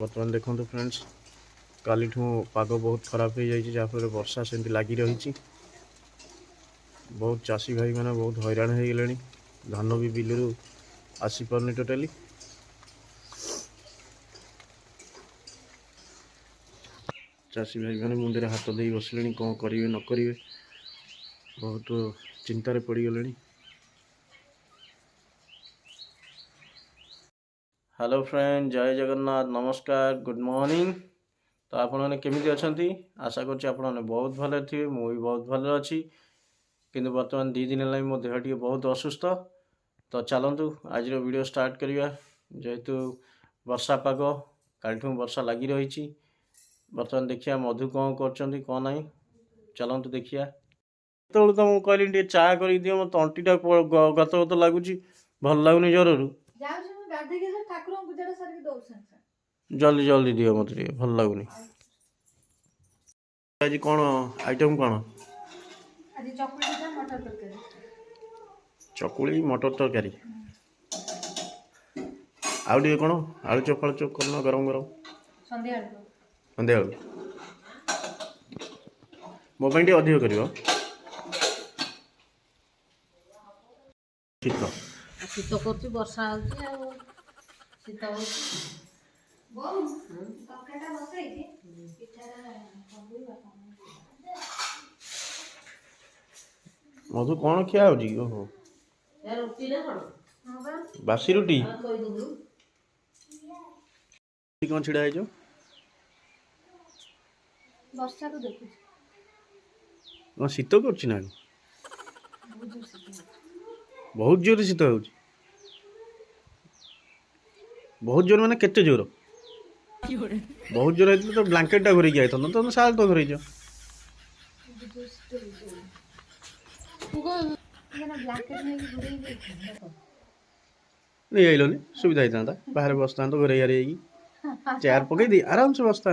बर्तमान देखो फ्रेंड्स काली पाग बहुत खराब हो जाए जहाँफल वर्षा सेमती लगी रही बहुत चाषी भाई मैंने बहुत हैरान हो गले धान भी बिलू आसी पारनी टोटाली चाषी भाई मैंने मुंडे हाथ दे बसले कौन करेंगे न करेंगे बहुत चिंतार पड़गले। हेलो फ्रेंड जय जगन्नाथ नमस्कार गुड मॉर्निंग। तो आपने केमी अच्छा आशा कर बहुत भले थे मुझे बहुत भले अच्छी किंतु बर्तमान 2 दिन है मो देह टी बहुत असुस्थ। तो चलतु आज वीडियो स्टार्ट करवा जेहेतु वर्षा पाग कालठू वर्षा लगी रही बर्तमान देखिए मधु कौन कर कौन ना चलतु देखिए तो मुझे कहली चा कर दियो मो तंटीटा गत गत लगुच भल लगुनि जरूर जल्दी जल्दी दियो मत भल लगुनि। आज कौन आइटम कौन चकुली मटर तरकारी आउ टे कौन आलू चप फालू चप कर गरम गरम सन्ध्या मो पे अधिक कर शीत कर वर्षा मधु कौन खिया हो बासी रुटी कौन छिड़ा है शीत कर बहुत जोर शीत हो बहुत जोर माने केते जोर बहुत जोर है तो ब्लैंकेटा घोरी जाए तुम साल तो घोरी नहीं आइलोनी सुविधा होता बाहर बस था घरे यार चेयर पकई दी आराम से बस था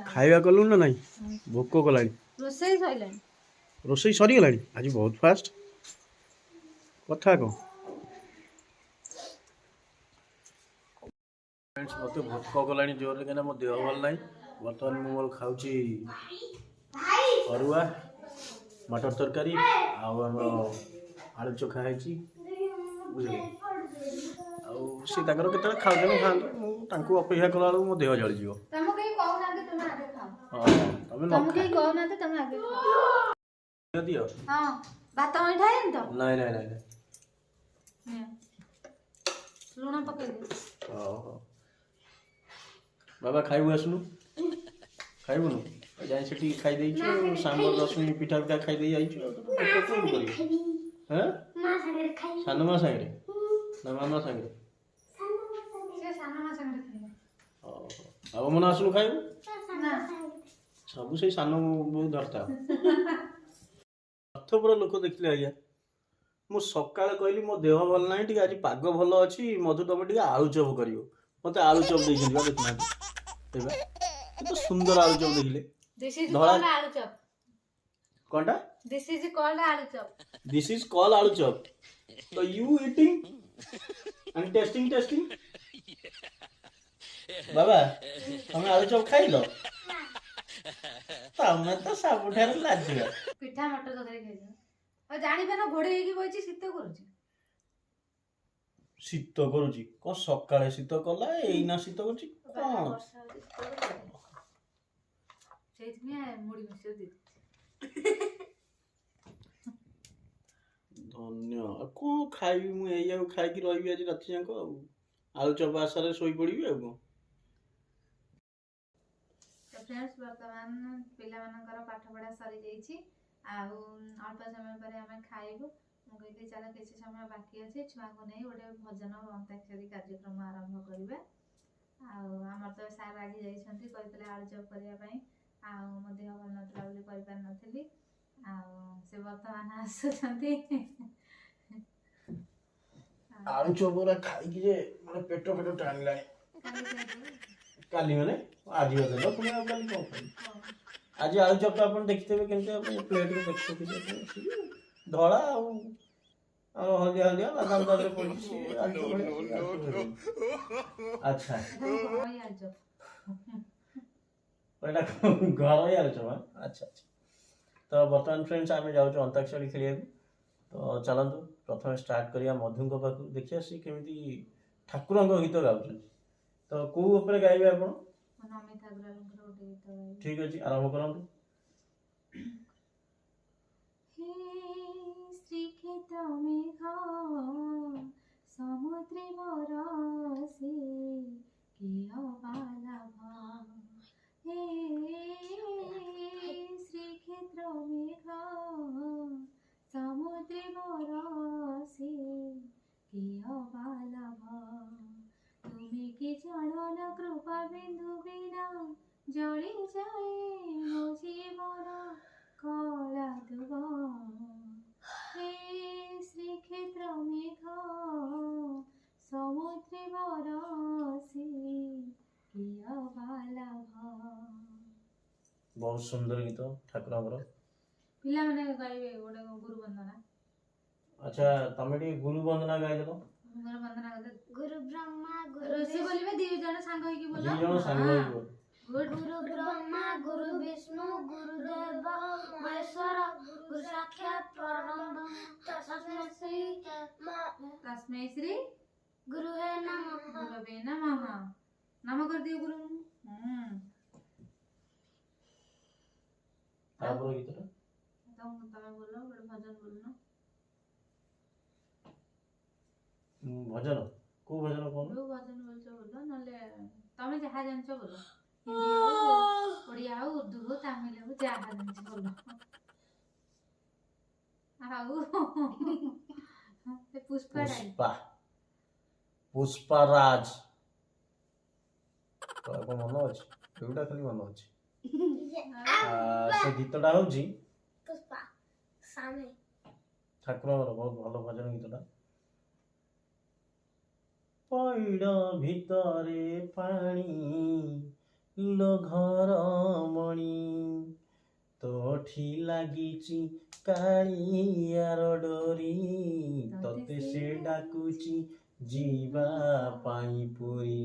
खाଇବା कलु ना नहीं भोक कला रोसई सरीगला आज बहुत फास्ट कथा कौन मत भोक गला जोर कहीं मो देह भल ना बर्तमान मुझे खाऊँ अरुआ मटर तरकारी आलू चोखा है बुझे सी के खाऊ खाँ अपेक्षा कला मो देह जली दियो नाई नाई नाई लुण पकई बाबा खाइबु आसनु खाइबुनु जाए से खाई सांबर 10 मिनट पिठा पिठा खाई सान माँ सागे ना मामा सागे बाबा मन आसनु खाइबु सब से सान बहुत धरता अर्थपुर लोक देखिले आज्ञा मु सकाल कहली मो देह भल ना टी आज पाग भल अच्छी मधु तुम टे आलू चप कर मत आलू चप देखना तो सुंदर आलू चप देखिले कौनटा दिस इज कॉल्ड आलू चप this is called aloo chop तो you eating and tasting tasting बाबा तुम आलू चप खाई लो तमे तो सबुठार लाजियो पिठा मटर तरकारी खाइलो और जानि पे ना घोड़े हेकी बइची शीत करूची को सकाळे शीत कला एइना शीत करूची कोन सेत में मुड़ी मिसे दे धन्य को खाइबी मु एइया खाइ की रहिबी आज राति जांक आलू चप आसारे सोई पड़िबी आ को तो फ्रेंड्स वर्तमान पिला मानकर पाठ पढ़ा सरी जाईची आउ अल्प समय पर हमें खाइबु मु कहली चला किसी समय बाकी अछि छुआ को नहीं ओडे भजन अंताक्षरी कार्यक्रम आरंभ करिबा आउ हमर तो सार रागी जाइछंती कहतले आलू चप करिया पई आउ मो देह भल नतला बोली करि पार नथली आउ से वर्तमान आसुछंती आलू चप खाई कि जे माने पेट टाणी लानी काली माने आज बदल पुणी काली कौन आज आलू चप आप देखते केमती प्लेट में देखते धड़ा ଆମର ହଳଦିଆ ହଳଦିଆ ବାଦାମ ତାଦେହରେ ପଡିଛି ସିଏ ଆଳୁଚପ ଭଳିଆ ସିଏ ଆଳୁଚପ ହେଇଗଲା। ଆଚ୍ଛା ଘରୋଇ ଆଳୁଚପ। ଏଇଟା ଘରୋଇ ଆଳୁଚପ। ଆଚ୍ଛା ଆଚ୍ଛା। ତ ବର୍ତ୍ତମାନ ଫ୍ରେଣ୍ଡସ୍ ଆମେ ଯାଉଛୁ ଅନ୍ତାକ୍ଷରୀ ଖେଳିବାକୁ। ତ ଚାଲନ୍ତୁ ପ୍ରଥମେ ଷ୍ଟାର୍ଟ କରିବା ମଧୁଙ୍କ ପାଖରୁ, ଦେଖିବା ସେ କେମିତି ଠାକୁରଙ୍କ ଗୀତ ଗାଉଛନ୍ତି। ତ କୋଉ ଉପରେ ଗାଇବେ ଆପଣ? ନମିତା ଅଗ୍ରୱାଲଙ୍କର ଗୋଟେ ଗୀତ ଗାଇବି। ଠିକ୍ ଅଛି, ଆରମ୍ଭ କରନ୍ତୁ। हे श्रीक्षेत्र मेघ समुद्रे बरसे किय बालाभ हे श्रीक्षेत्र मेघ समुद्रे बरसे किय बालाभ तुम्हें कि चलन कृपा बिंदु बिना जली जाए मो जीवन कला दुब हे श्रीक्षेत्र मेघ समुद्रे बरसे किय बालाभ। बहुत सुंदर गीत ठाकुरଙ୍କର। ପିଲାମାନେ ଗାଇବେ ଗୋଟେ ଗୁରୁ ବନ୍ଦନା। ଆଚ୍ଛା ତମେ ଟିକେ ଗୁରୁ ବନ୍ଦନା ଗାଇଦେବ। ଗୁରୁ ବନ୍ଦନା ଗୁରୁ ବ୍ରହ୍ମା ଗୁରୁ ଋଷି ବୋଲିବେ, ଦି ଜଣ ସାଙ୍ଗ ହେଇକି ବୋଲ। ଦି ଜଣ ସାଙ୍ଗ ହେଇକି ବୋଲ। गुरु ब्रह्मा गुरु विष्णु गुरुदेव महेश्वर गुरु साक्षात परब्रह्म तस्मै श्री गुरुवे नमः गुरवे नमः। नाम कर दियो गुरु। तापर गीतটা तमे बोलो ଗୋଟେ ଭଜନ बोलना। ଭଜନ କୋଉ ଭଜନ କୋଉ ଭଜନ ବୋଲଛ ବୋଲ, ନହେଲେ ତମେ ଯାହା ଜାଣିଛ ବୋଲ। हिंदी हो, ओडिया हो, उर्दू हो, तमिल हो, जहाँ जानिछ बोलो। पुष्पा पुष्पराज तो मन अच्छे एटा खाली मन अच्छे से गीतटा हूँ पुष्पा ठाकुर बहुत भल भजन गीतटा। पैड भितरे पानी लो घर मणि तोठी लागिची कालियार डोरी तते से डाकुची जीवा पाई पुरी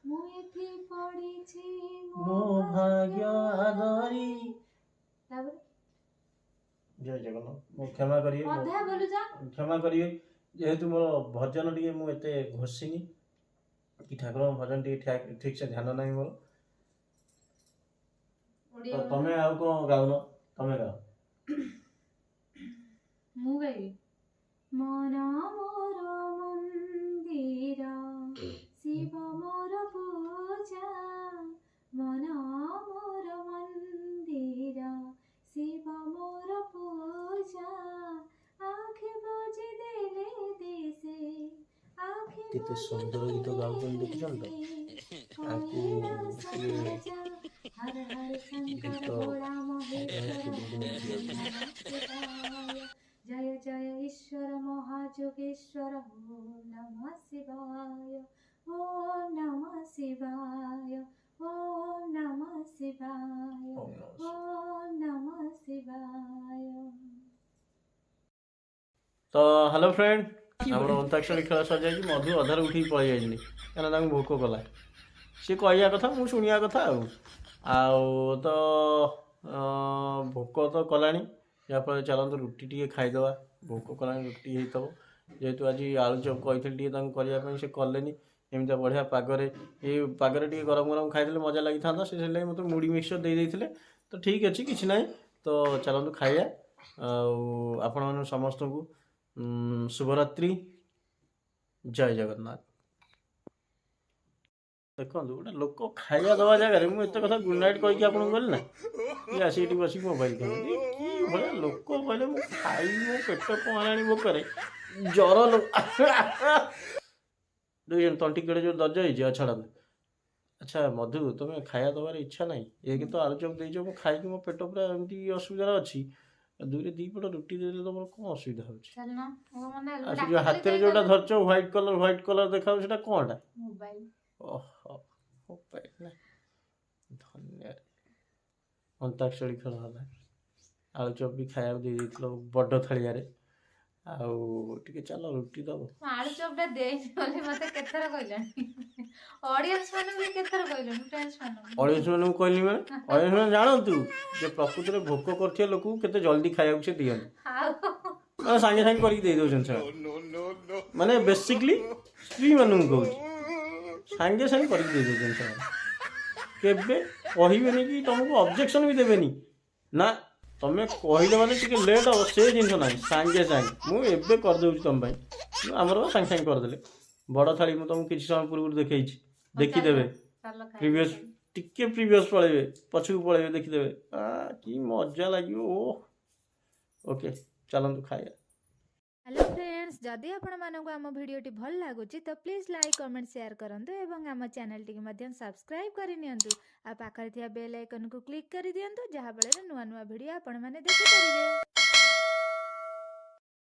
मु एठी पड़ीछि मो भाग्य आदरी। जय जगन्नाथ। मो क्षमा करिए क्षमा करिए जेहेतु मोर भजन टी मुझे घोषिनी कि ठाकुर भजन टी ठीक से ध्यान नहीं मोर। तो तमे आउ को गाउन तमे गाओ। मु गाइबी मन मोर मंदिर शिव मोर पूजा मन मोर मंदिर शिव मोर पूजा आँखि बुझी देले दिसे आँखि केते सुंदर गीत गाउछन देखिछन तो हर हर शंकर भोला महेश्वर जय जय ईश्वर महाजोगेश्वर ओम नमः शिवाय ओम नमः शिवाय ओम नमः शिवाय ओम नमः शिवाय। तो हेलो फ्रेंड हमर अंताक्षरी खेल सर जाई मधु अधार उठी पळि जाइनी काना तांग भोक कला सी कहया कथा मु शुणिया कथा तो भोक तो कलानी यापर चलतु रुटी टी खाईदे भोक कला रुटी होता जेहेतु आज आलू चप कही करने से कले एमती बढ़िया पागरे ये पागरे टी गरम गरम खाई मजा लगी था से मत मुड़ी मिक्सचर दे देते तो ठीक अच्छे किसी ना तो चलतु खाइया आपण मैंने समस्त को शुभरात्रि जय जगन्नाथ। देखो गोटे लोक खाଇବା दवा जगह मुझे कथा गुड नाइट कहीकि आपको गली ना ये आसिक बस मोबाइल कि भाया लोक कहले मुझे खाई मो पेट कौन है भोकर जर देखिए तंटी केड़े जो दर्ज हो छड़ा। अच्छा मधु तुम्हें खाया दबार इच्छा ना ये कि तो आलू चप देच मुझे खाई मो पेट पूरा एमती असुविधा अच्छी दूरे दी पट रुटी दे तुम कौन असुविधा हो हाथ में जो धरच व्हाइट कलर देखा कौनटा मोबाइल ओहो धन्यवाद अंताक्षरी खेल है आलू चप भी खाया दे बड़ थाड़िया ଆଉ ଟିକେ ଚାଲ ରୁଟି ଦବ। ମୁଁ ଆଳୁ ଚପଟା ଦେଇନି ବୋଲି ମତେ କେତେଥର କହିଲେଣି, ଅଡିଏନ୍ସ ମାନଙ୍କୁ ବି କେତେଥର କହିଲେଣି, ଫ୍ରେଣ୍ଡସ୍ ମାନଙ୍କୁ। ଅଡ଼ିଏନ୍ସ ମାନଙ୍କୁ କହିଲି ମାନେ ଅଡ଼ିଏନ୍ସ ମାନେ ଜାଣନ୍ତୁ ଯେ ପ୍ରକୃତରେ ଭୋକ କରୁଥିବା ଲୋକକୁ କେତେ ଜଲ୍ଦି ଖାଇବାକୁ ସେ ଦିଅନ୍ତି, ଆଉ ମାନେ ସାଙ୍ଗେ ସାଙ୍ଗେ କରିକି ଦେଇ ଦେଉଛନ୍ତି ସେମାନେ। ମାନେ ବେସିକଲି ସ୍ତ୍ରୀ ମାନଙ୍କୁ କହୁଛି, ସାଙ୍ଗେ ସାଙ୍ଗେ କରିକି ଦେଇ ଦେଉଛନ୍ତି ସେମାନେ। କେବେ କହିବେନି କି ତମକୁ ଅବଜେକ୍ସନ ବି ଦେବେନି ନା, ତମେ କହିଲେ ମାନେ ଟିକେ ଲେଟ୍ ହବ ସେ ଜିନିଷ ନାହିଁ, ସାଙ୍ଗେ ସାଙ୍ଗେ ମୁଁ ଏବେ କରିଦେଉଛି ତମ ପାଇଁ। ଆମର ସାଙ୍ଗେ ସାଙ୍ଗେ କରିଦେଲେ। ବଡ଼ ଥାଳି ମୁଁ ତମକୁ କିଛି ସମୟ ପୂର୍ବରୁ ଦେଖେଇଛି, ଦେଖିଦେବେ। ଚାଲ ପ୍ରିଭିୟସ୍ ଖାଇବା। ଟିକେ ପ୍ରିଭିୟସ୍ ପଳେଇବେ, ପଛକୁ ପଳେଇବେ, ଦେଖିଦେବେ। କି ମଜା ଲାଗିବ। ଓ ଓକେ, ଚାଲନ୍ତୁ ଖାଇବା। ହ୍ୟାଲୋ ଫ୍ରେଣ୍ଡସ୍, ଯଦି ଆପଣମାନଙ୍କୁ ଆମ ଭିଡ଼ିଓଟି ଭଲ ଲାଗୁଛି ତ ପ୍ଲିଜ୍ ଲାଇକ୍ କମେଣ୍ଟ ସେୟାର କରନ୍ତୁ ଏବଂ ଆମ ଚ୍ୟାନେଲଟିକୁ ମଧ୍ୟ ସବସ୍କ୍ରାଇବ୍ କରିନିଅନ୍ତୁ। ଆଉ ପାଖରେ ଥିବା ବେଲ୍ ଆଇକନ୍କୁ କ୍ଲିକ୍ କରିଦିଅନ୍ତୁ, ଯାହାଫଳରେ ନୂଆ ନୂଆ ଭିଡ଼ିଓ ଆପଣମାନେ ଦେଖିପାରିବେ।